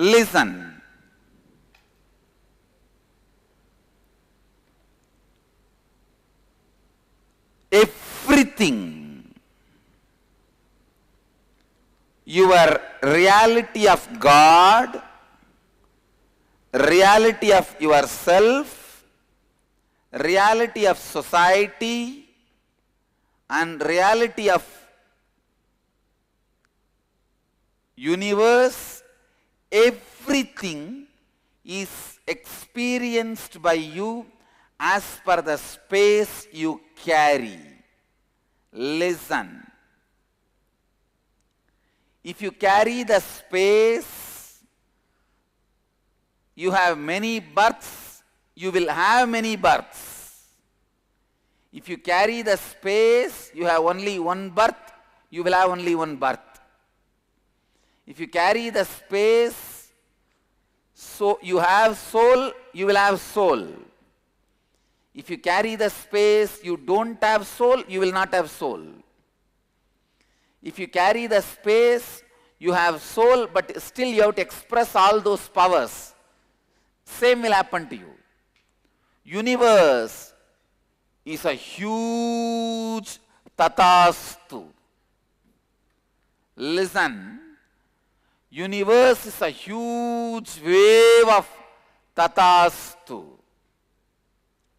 Listen. Everything, your reality of God, reality of yourself, reality of society, and reality of universe, everything is experienced by you as per the space you carry. Listen. If you carry the space, you have many births, you will have many births. If you carry the space, you have only one birth, you will have only one birth. If you carry the space, so you have soul, you will have soul. If you carry the space, you don't have soul, you will not have soul. If you carry the space, you have soul, but still you have to express all those powers. Same will happen to you. Universe is a huge tatastu. Listen. Universe is a huge wave of tatastu.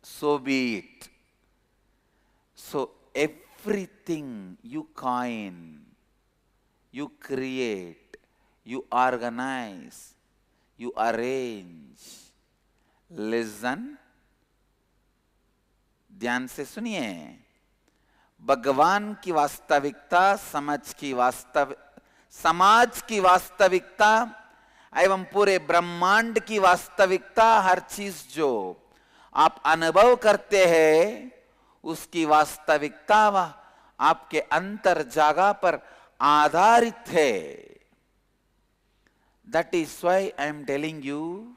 So be it. So everything you coin, you create, you organize, you arrange. Listen. ध्यान से सुनिए. भगवान की वास्तविकता, समाज की वास्तविकता एवं पूरे ब्रह्मांड की वास्तविकता, हर चीज जो आप अनुभव करते हैं उसकी वास्तविकता वह आपके अंतर जागा पर आधारित है. That is why I am telling you,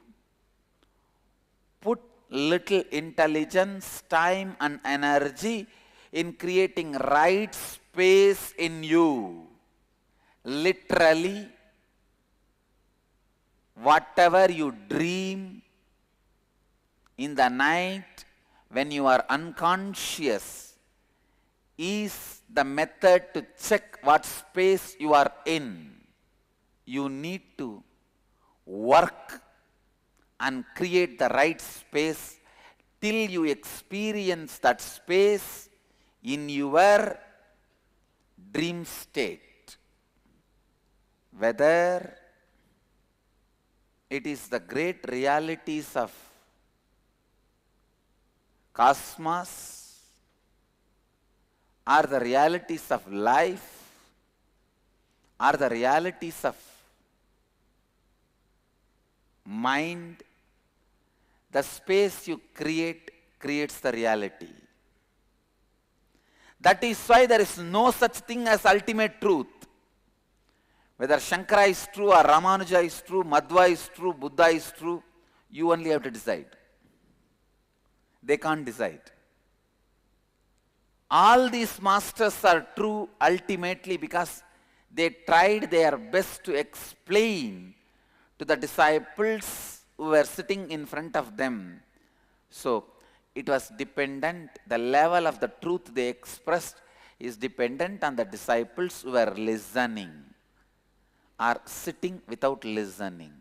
put little intelligence, time and energy in creating right space in you. Literally, whatever you dream in the night when you are unconscious is the method to check what space you are in. You need to work and create the right space till you experience that space in your dream state. Whether it is the great realities of cosmos or the realities of life or the realities of mind, the space you create creates the reality. That is why there is no such thing as ultimate truth. Whether Shankara is true or Ramanuja is true, Madhva is true, Buddha is true, you only have to decide. They can't decide. All these masters are true ultimately because they tried their best to explain to the disciples who were sitting in front of them. So it was dependent, the level of the truth they expressed is dependent on the disciples who were listening or sitting without listening.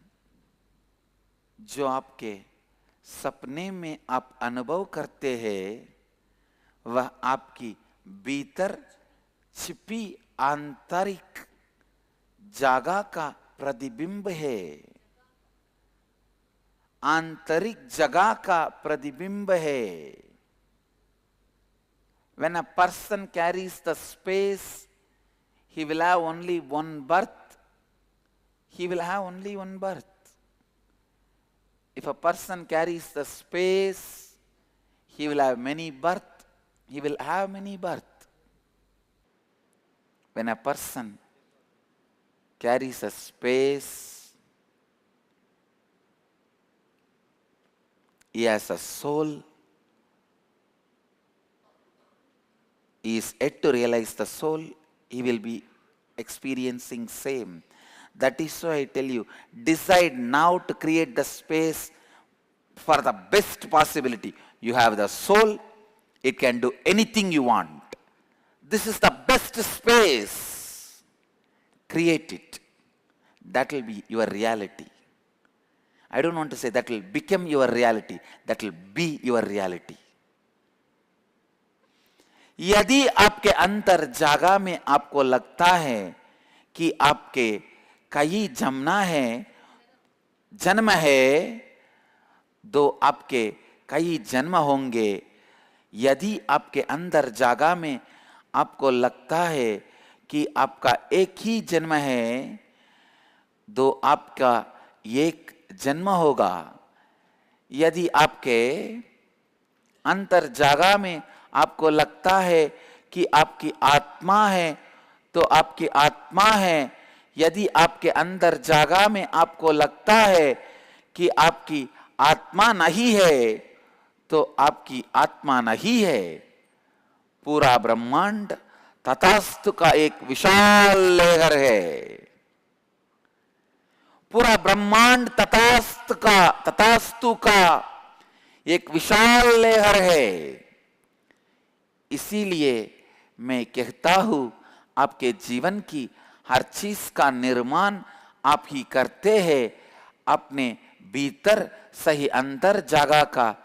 जो आपके सपने में आप अनुभव करते हैं वह आपकी भीतर छिपी आंतरिक जागा का प्रतिबिंब है. आंतरिक जगह का प्रतिबिंब है. When a person carries the space, he will have only one birth. He will have only one birth. If a person carries the space, he will have many birth. He will have many birth. When a person carries a space, he has a soul. He is yet to realize the soul. He will be experiencing same. That is why I tell you, decide now to create the space for the best possibility. You have the soul, it can do anything you want. This is the best space. Create it. That will be your reality. I don't want to say that will become your reality. That will be your reality. यदि आपके अंतर जागा में आपको लगता है कि आपके कई जन्म है, दो आपके कई जन्म होंगे। यदि आपके अंदर जागा में आपको लगता है कि आपका एक ही जन्म है, दो आपका एक जन्म होगा। यदि आपके अंतर जागा में आपको लगता है कि आपकी आत्मा है, तो आपकी आत्मा है। यदि आपके अंदर जागा में आपको लगता है कि आपकी आत्मा नहीं है, तो आपकी आत्मा नहीं है। पूरा ब्रह्मांड तथास्तु का एक विशाल लहर है। पूरा ब्रह्मांड तथास्तु का एक विशाल लहर है। इसीलिए मैं कहता हूं, आपके जीवन की हर चीज का निर्माण आप ही करते हैं। अपने भीतर सही अंतर जागा का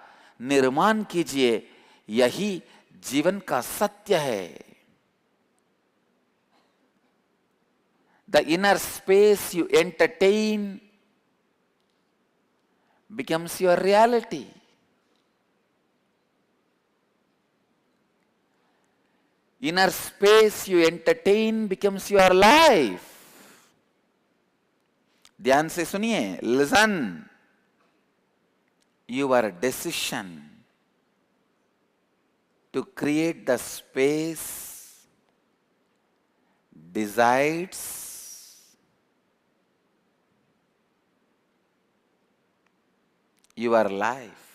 निर्माण कीजिए। यही जीवन का सत्य है। The inner space you entertain becomes your reality. Inner space you entertain becomes your life. ध्यान से सुनिए, listen. Your decision to create the space decides your life.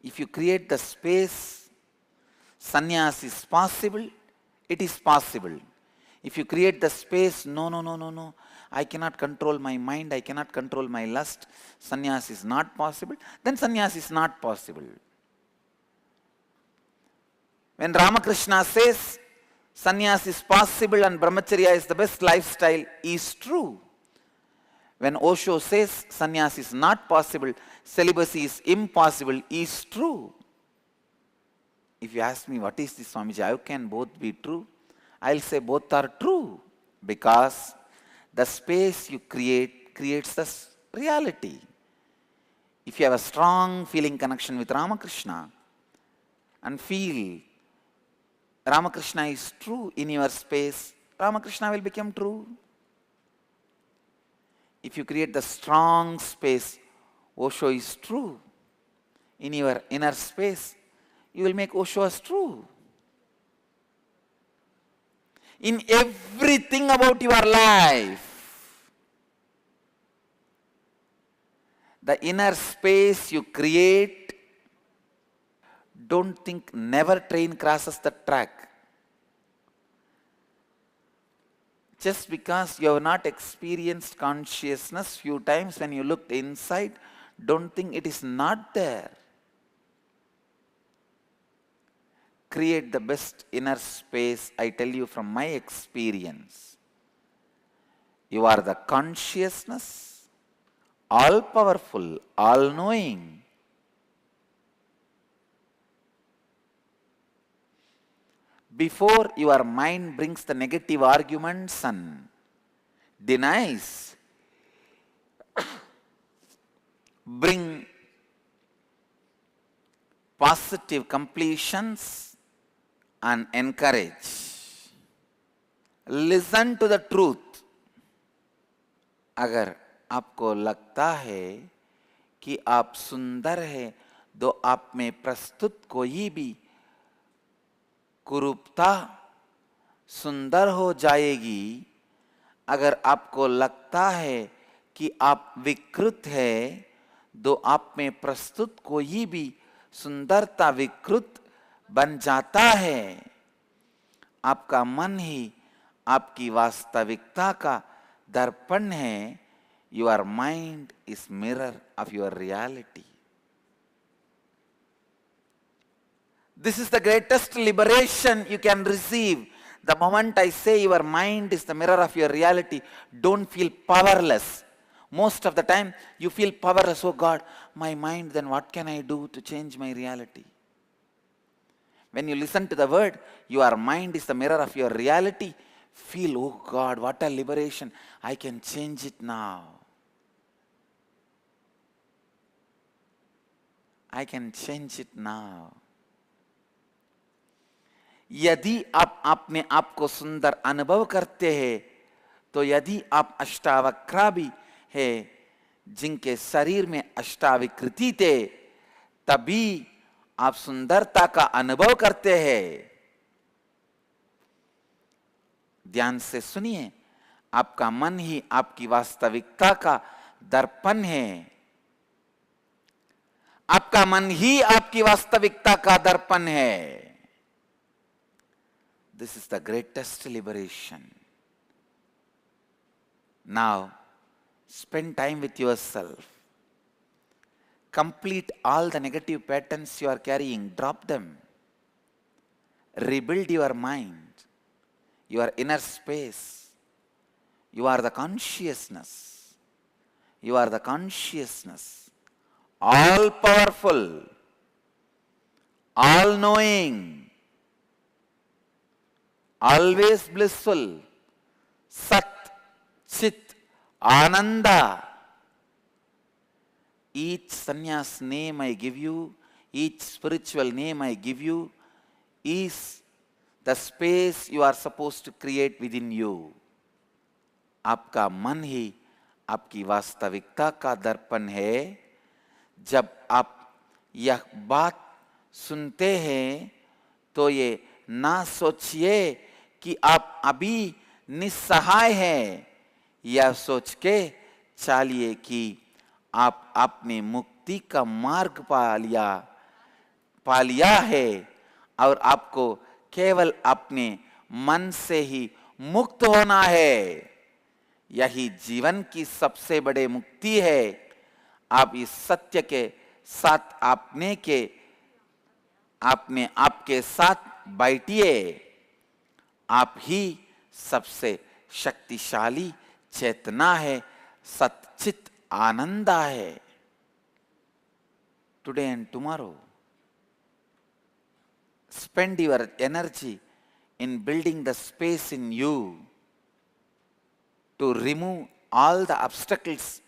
If you create the space, sannyas is possible, it is possible. If you create the space, no, I cannot control my mind, I cannot control my lust, sannyas is not possible, then sannyas is not possible. When Ramakrishna says sannyas is possible and brahmacharya is the best lifestyle, is true. When Osho says sannyas is not possible, celibacy is impossible, is true. If you ask me, what is this, Swamiji, how can both be true? I'll say both are true, because the space you create creates the reality. If you have a strong feeling connection with Ramakrishna and feel Ramakrishna is true in your space, Ramakrishna will become true. If you create the strong space, Osho is true in your inner space, you will make Osho as true. In everything about your life, the inner space you create, don't think never train crosses the track. Just because you have not experienced consciousness few times when you looked inside, don't think it is not there. Create the best inner space, I tell you from my experience. You are the consciousness, all powerful, all knowing. Before your mind brings the negative arguments and denies, bring positive completions and encourage. Listen to the truth. अगर आपको लगता है कि आप सुंदर हैं, तो आप में प्रस्तुत कोई भी कुरूपता सुंदर हो जाएगी। अगर आपको लगता है कि आप विकृत हैं, तो आप में प्रस्तुत कोई भी सुंदरता विकृत बन जाता है। आपका मन ही आपकी वास्तविकता का दर्पण है, your mind is mirror of your reality. This is the greatest liberation you can receive. The moment I say your mind is the mirror of your reality, don't feel powerless. Most of the time, you feel powerless. Oh God, my mind, then what can I do to change my reality? When you listen to the word, your mind is the mirror of your reality, feel, oh God, what a liberation. I can change it now. I can change it now. यदि आप अपने आप को सुंदर अनुभव करते हैं, तो यदि आप अष्टावक्रावी हैं, जिनके शरीर में अष्टाविकृति थे, तभी आप सुंदरता का अनुभव करते हैं। ध्यान से सुनिए, आपका मन ही आपकी वास्तविकता का दर्पण है। आपका मन ही आपकी वास्तविकता का दर्पण है। This is the greatest liberation. Now, spend time with yourself. Complete all the negative patterns you are carrying. Drop them. Rebuild your mind, your inner space. You are the consciousness. You are the consciousness. All powerful, all knowing, always blissful, Sat, Chit, Ananda. Each sannyas name I give you, each spiritual name I give you, is the space you are supposed to create within you. आपका मन ही आपकी वास्तविकता का दर्पण है। जब आप यह बात सुनते हैं, तो ये ना सोचिए कि आप अभी निस्सहाय हैं, यह सोच के चलिए कि आप अपने मुक्ति का मार्ग पा लिया है और आपको केवल अपने मन से ही मुक्त होना है। यही जीवन की सबसे बड़ी मुक्ति है। आप इस सत्य के साथ आपने आपके साथ बैठिए। आप ही सबसे शक्तिशाली चेतना है, सच्चित आनंद है। Today and tomorrow, spend your energy in building the space in you to remove all the obstacles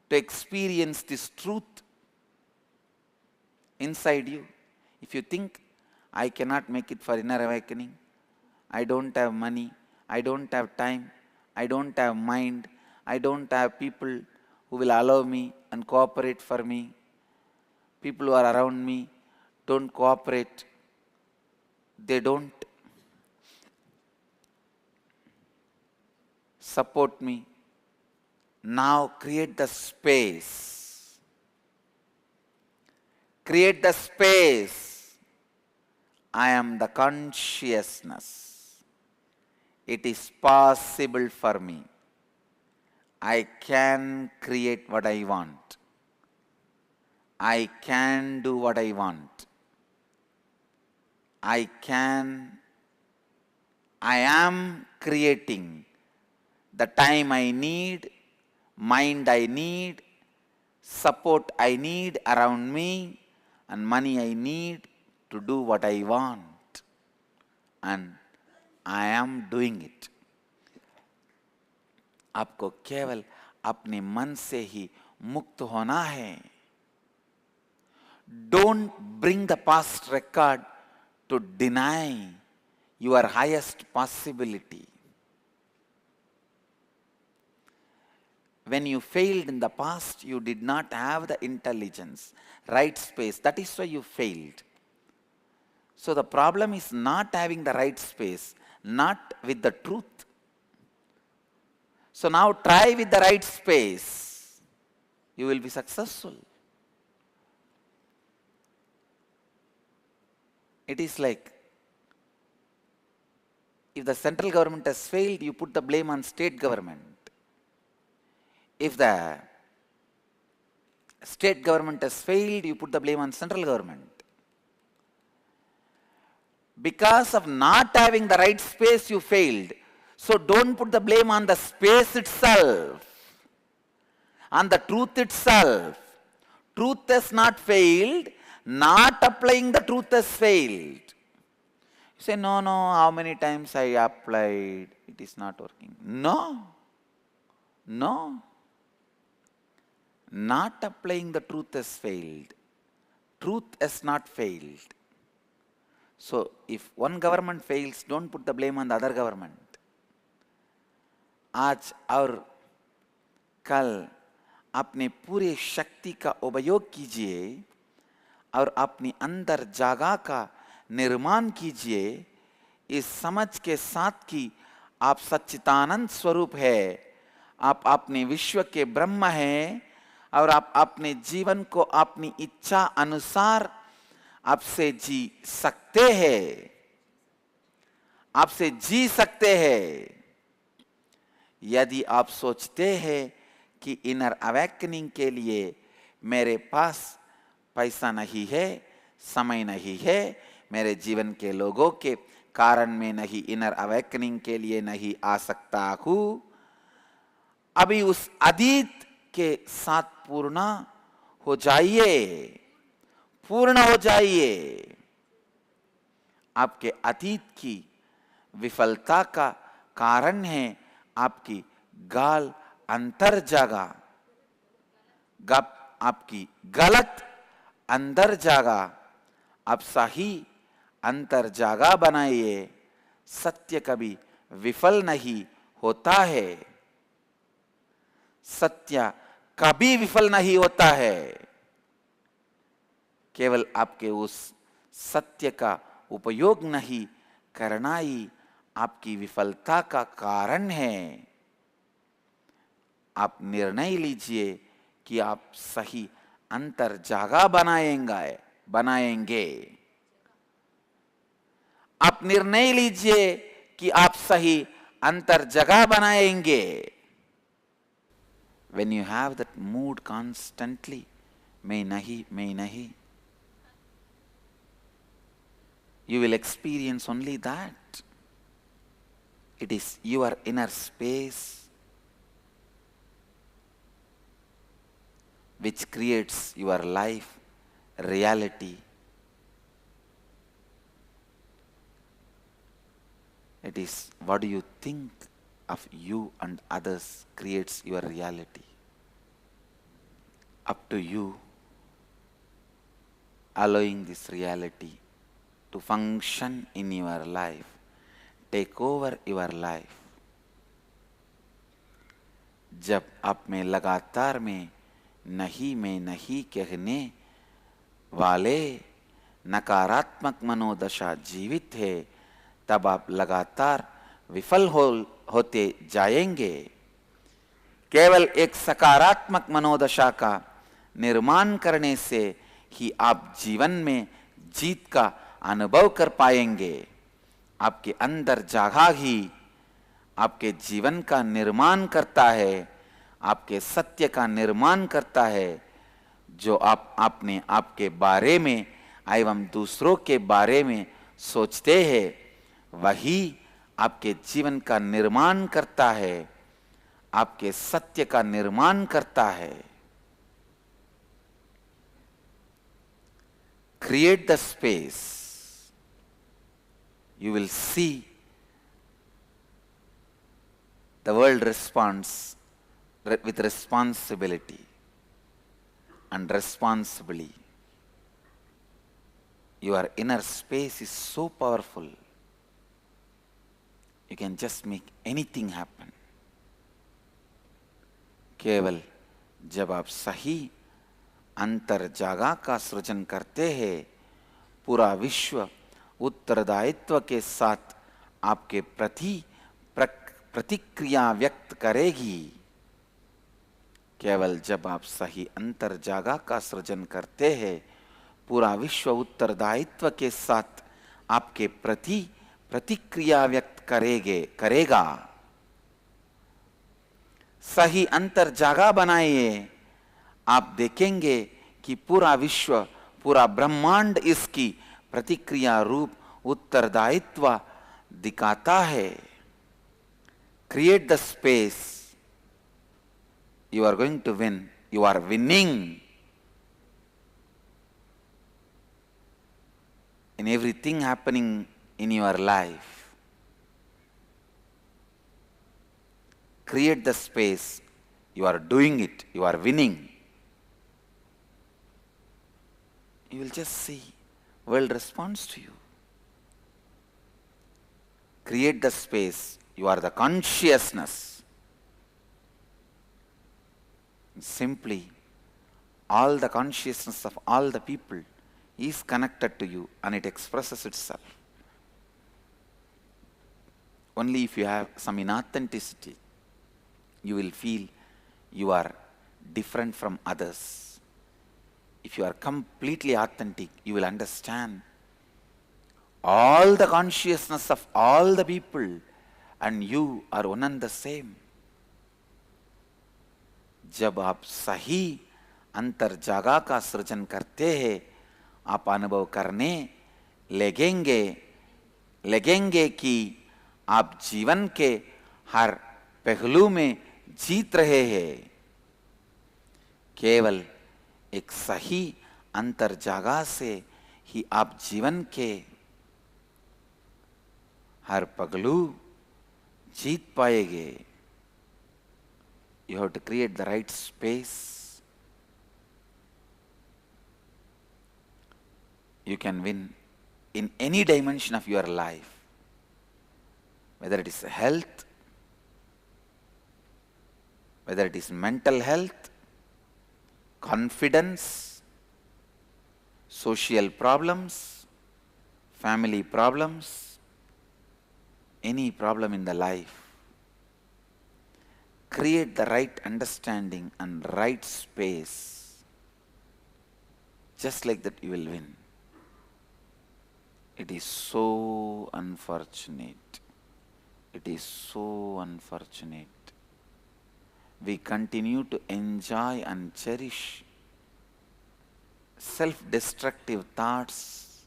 to experience this truth inside you. If you think, I cannot make it for inner awakening, I don't have money, I don't have time, I don't have mind, I don't have people who will allow me and cooperate for me, people who are around me don't cooperate, they don't support me. Now create the space. Create the space. I am the consciousness. It is possible for me. I can create what I want. I can do what I want. I am creating the time I need, mind I need, support I need around me, and money I need to do what I want. And I am doing it. आपको केवल अपने मन से ही मुक्त होना है. Don't bring the past record to deny your highest possibility. When you failed in the past, you did not have the intelligence, right space. That is why you failed. So the problem is not having the right space, not with the truth. So now try with the right space. You will be successful. It is like If the central government has failed, you put the blame on state government. If the state government has failed, you put the blame on central government. Because of not having the right space, you failed. So don't put the blame on the space itself, on the truth itself. Truth has not failed, not applying the truth has failed. You say, no, how many times I applied, it is not working. No. Not applying the truth has failed. Truth has not failed. So if one government fails, don't put the blame on the other government. आज और कल अपने पूरे शक्ति का उपयोग कीजिए और अपनी अंदर जगह का निर्माण कीजिए इस समझ के साथ कि आप सच्चिदानंद स्वरूप है, आप अपने विश्व के ब्रह्म हैं और आप अपने जीवन को अपनी इच्छा अनुसार आपसे जी सकते हैं, आपसे जी सकते हैं। यदि आप सोचते हैं कि इनर अवेकनिंग के लिए मेरे पास पैसा नहीं है, समय नहीं है, मेरे जीवन के लोगों के कारण में नहीं इनर अवेकनिंग के लिए नहीं आ सकता हूं, अभी उस अतीत के साथ पूर्ण हो जाइए, पूर्ण हो जाइए। आपके अतीत की विफलता का कारण है आपकी गाल अंतर जागा, आपकी गलत अंदर जागा। आप सही अंतर जागा बनाइए। सत्य कभी विफल नहीं होता है, सत्य कभी विफल नहीं होता है। केवल आपके उस सत्य का उपयोग नहीं करना ही आपकी विफलता का कारण है। आप निर्णय लीजिए कि आप सही अंतर जागा बनाएंगे। आप निर्णय लीजिए कि आप सही अंतर जगह बनाएंगे। When you have that mood constantly, मैं नहीं, you will experience only that. It is your inner space which creates your life reality. It is what you think of you and others creates your reality. Up to you allowing this reality to function in your life, take over your life. जब आप में लगातार में नहीं कहने वाले नकारात्मक मनोदशा जीवित है, तब आप लगातार विफल होते जाएंगे। केवल एक सकारात्मक मनोदशा का निर्माण करने से ही आप जीवन में जीत का अनुभव कर पाएंगे। आपके अंदर जागा ही आपके जीवन का निर्माण करता है, आपके सत्य का निर्माण करता है। जो आप अपने आपके बारे में एवं दूसरों के बारे में सोचते हैं, वही आपके जीवन का निर्माण करता है, आपके सत्य का निर्माण करता है। Create the space. You will see the world responds with responsibility and responsibly. Your inner space is so powerful. You can just make anything happen. केवल जब आप सही अंतर जागा का सृजन करते हैं, पूरा विश्व उत्तरदायित्व के साथ आपके प्रति प्रतिक्रिया व्यक्त करेगी। केवल जब आप सही अंतर जागा का सृजन करते हैं, पूरा विश्व उत्तरदायित्व के साथ आपके प्रति प्रतिक्रिया व्यक्त करेगा। सही अंतर जागा बनाइए, आप देखेंगे कि पूरा विश्व, पूरा ब्रह्मांड इसकी प्रतिक्रिया रूप उत्तरदायित्व दिखाता है। Create the space, you are going to win, you are winning in everything happening in your life. Create the space, you are doing it, you are winning. You will just see world responds to you. Create the space, you are the consciousness. Simply all the consciousness of all the people is connected to you and it expresses itself. Only if you have some inauthenticity, you will feel you are different from others. If you are completely authentic, you will understand all the consciousness of all the people and you are one and the same. जब आप सही अंतर जागा का सृजन करते हैं, आप अनुभव करने लगेंगे कि आप जीवन के हर पहलू में जीत रहे हैं। केवल एक सही अंतर जागा से ही आप जीवन के हर पहलू जीत पाएंगे। You have to create the right space. You can win in any dimension of your life, whether it is health, whether it is mental health, confidence, social problems, family problems, any problem in the life. Create the right understanding and right space. Just like that you will win. It is so unfortunate. It is so unfortunate. We continue to enjoy and cherish self-destructive thoughts,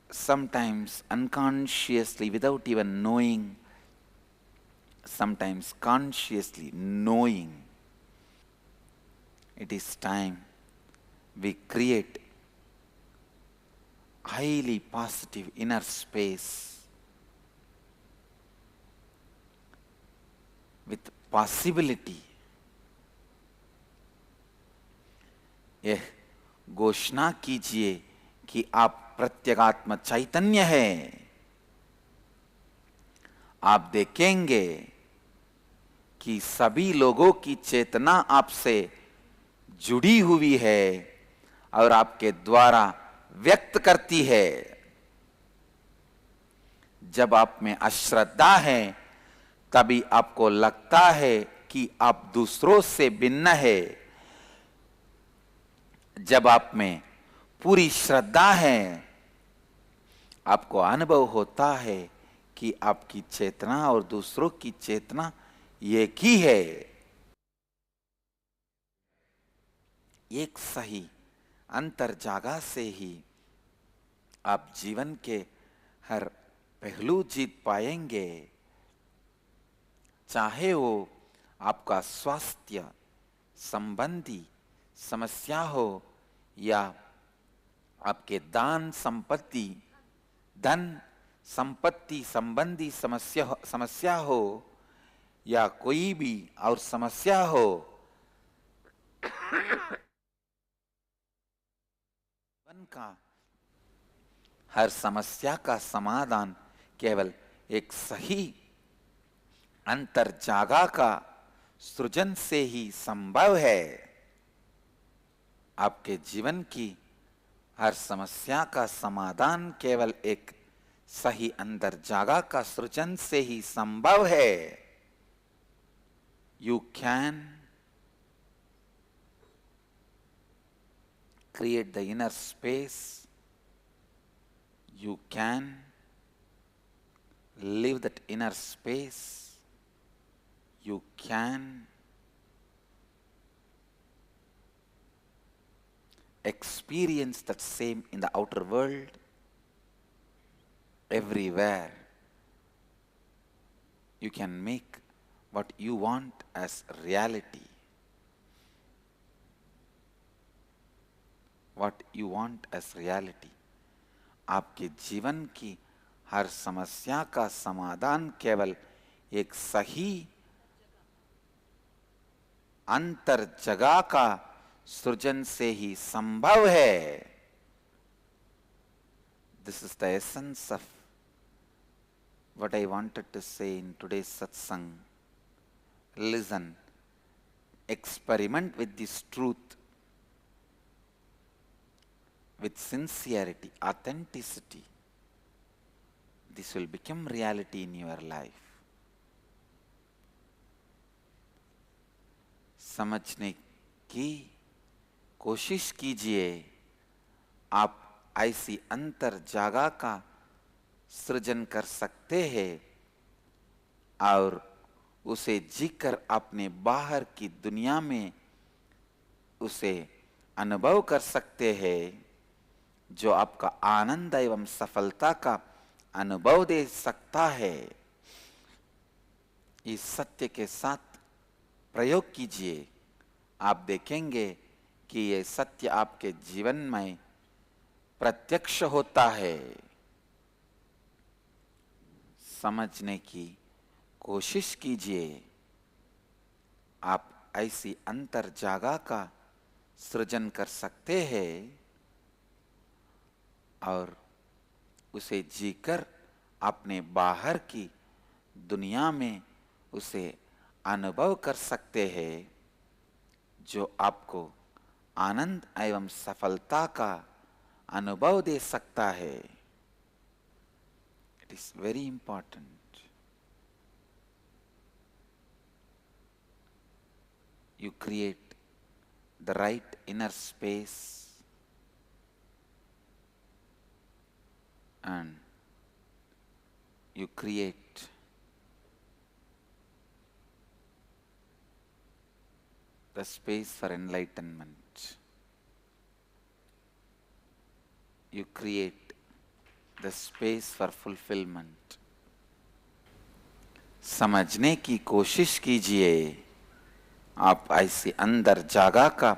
sometimes unconsciously without even knowing, sometimes consciously knowing. It is time we create highly positive inner space with possibility. यह घोषणा कीजिए कि आप प्रत्यगात्म चैतन्य हैं। आप देखेंगे कि सभी लोगों की चेतना आपसे जुड़ी हुई है और आपके द्वारा व्यक्त करती है। जब आप में अश्रद्धा है, तभी आपको लगता है कि आप दूसरों से भिन्न है। जब आप में पूरी श्रद्धा है, आपको अनुभव होता है कि आपकी चेतना और दूसरों की चेतना एक ही है। एक सही अंतर जागा से ही आप जीवन के हर पहलू जीत पाएंगे, चाहे वो आपका स्वास्थ्य संबंधी समस्या हो या आपके धन संपत्ति संबंधी समस्या हो या कोई भी और समस्या हो। जीवन का हर समस्या का समाधान केवल एक सही अंतर जागा का सृजन से ही संभव है। आपके जीवन की हर समस्या का समाधान केवल एक सही अंतर जागा का सृजन से ही संभव है। You can create the inner space. You can live that inner space, you can experience that same in the outer world, everywhere. You can make what you want as reality. What you want as reality. आपके जीवन की हर समस्या का समाधान केवल एक सही अंतर जगह का सृजन से ही संभव है. This is the essence of what I wanted to say in today's satsang. Listen, experiment with this truth, with sincerity, authenticity. This will become reality in your life. समझने की कोशिश कीजिए. आप ऐसी अंतर जगह का सृजन कर सकते हैं और उसे जीकर अपने बाहर की दुनिया में उसे अनुभव कर सकते हैं, जो आपका आनंद एवं सफलता का अनुभव दे सकता है. इस सत्य के साथ प्रयोग कीजिए. आप देखेंगे कि ये सत्य आपके जीवन में प्रत्यक्ष होता है. समझने की कोशिश कीजिए. आप ऐसी अंतर जगह का सृजन कर सकते हैं और उसे जीकर अपने बाहर की दुनिया में उसे अनुभव कर सकते हैं, जो आपको आनंद एवं सफलता का अनुभव दे सकता है. It is very important. You create the right inner space and you create the space for enlightenment. You create the space for fulfillment. समझने की कोशिश कीजिए. आप ऐसी अंदर जगह का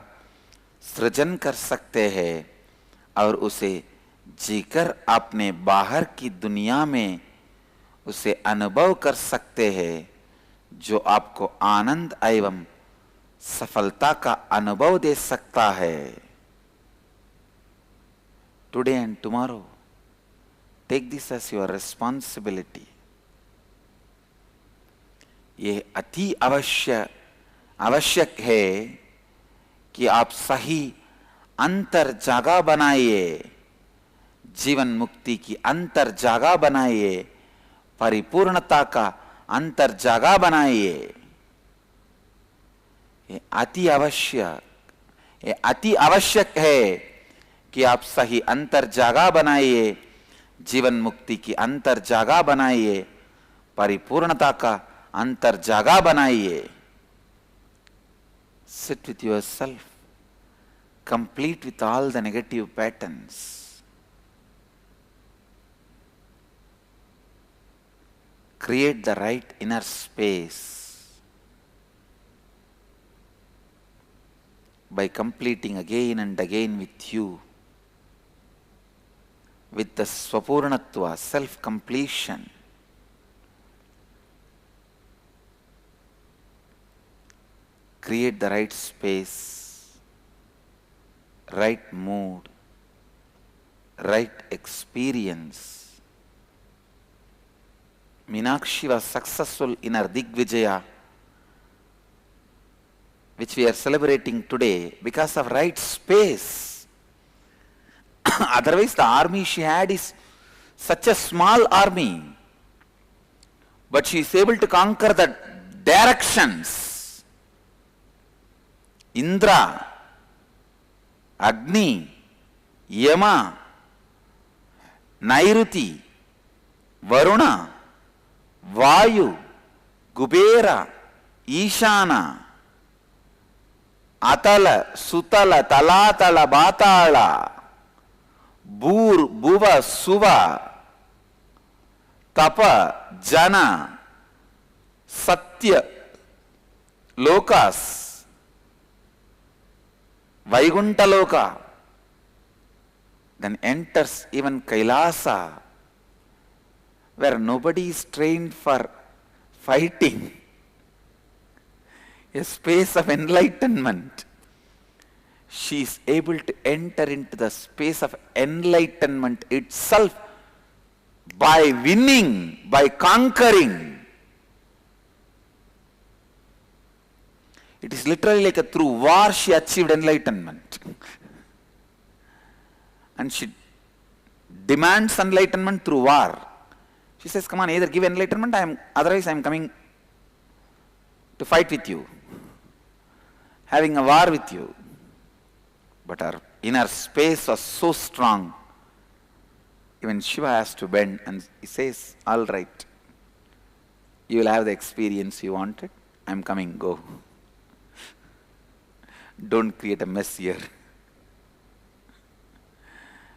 सृजन कर सकते हैं और उसे जीकर अपने बाहर की दुनिया में उसे अनुभव कर सकते हैं, जो आपको आनंद एवं सफलता का अनुभव दे सकता है. Today and tomorrow, take this as your responsibility. ये अति आवश्यक है कि आप सही अंतर जगह बनाइए. जीवन मुक्ति की अंतर जगह बनाइए. परिपूर्णता का अंतर जगह बनाइए. ये अति आवश्यक है कि आप सही अंतर जगह बनाइए. जीवन मुक्ति की अंतर जगह बनाइए. परिपूर्णता का अंतर जगह बनाइए. Sit with yourself, complete with all the negative patterns. Create the right inner space by completing again and again with you, with the Swapurnatva, self-completion. Create the right space, right mood, right experience. Meenakshi was successful in her Digvijaya, which we are celebrating today, because of right space. Otherwise the army she had is such a small army, but she is able to conquer the directions. Indra, Agni, Yama, Nairuti, Varuna, వాయు, కుబేర, ఈశాన, అతల, సుతల, తలాతల, బాతాళ, భూర్, భువ, సువ, తప, జన, సత్య, లోకాస్, Vaikunthaloka, then enters even Kailasa, where nobody is trained for fighting, a space of enlightenment. She is able to enter into the space of enlightenment itself by winning, by conquering. It is literally like through war she achieved enlightenment. And she demands enlightenment through war. She says, come on, either give enlightenment, otherwise I am coming to fight with you, having a war with you. But her inner space was so strong, even Shiva has to bend, and he says, all right, you will have the experience you wanted, I am coming, go. Don't create a mess here.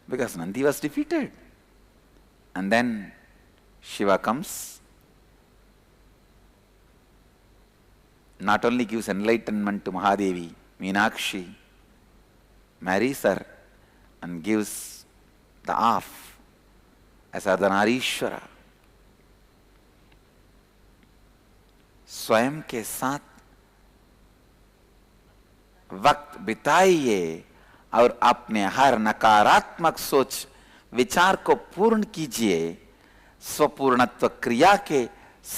Because Nandi was defeated. And then Shiva comes, not only gives enlightenment to Mahadevi, Meenakshi, marries her and gives the half as Ardhanarishwara. स्वयं के साथ वक्त बिताइए और अपने हर नकारात्मक सोच विचार को पूर्ण कीजिए। स्वपूर्णत्व क्रिया के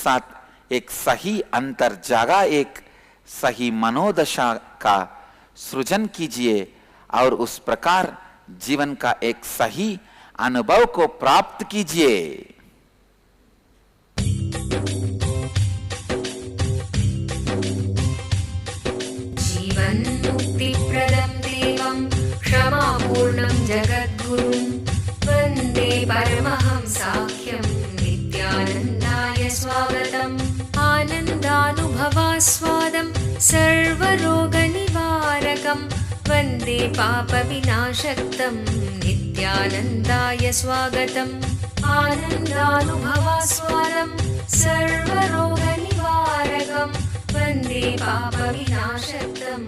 साथ एक सही अंतर जागा, एक सही मनोदशा का सृजन कीजिए और उस प्रकार जीवन का एक सही अनुभव को प्राप्त कीजिए। जीवन मुक्ति प्रदं देवं क्षमापूर्णं जगद्गुरुं वन्दे परमहंसाख्यं नित्यानन्दाय स्वागतम्। आनन्दानुभवास्वादं सर्वरोगनिवारकं वन्दे पापविनाशक्तं नित्यानन्दाय स्वागतम्। आनन्दानुभवास्वादं सर्वरोगनिवारकं वन्दे पापविनाशक्तं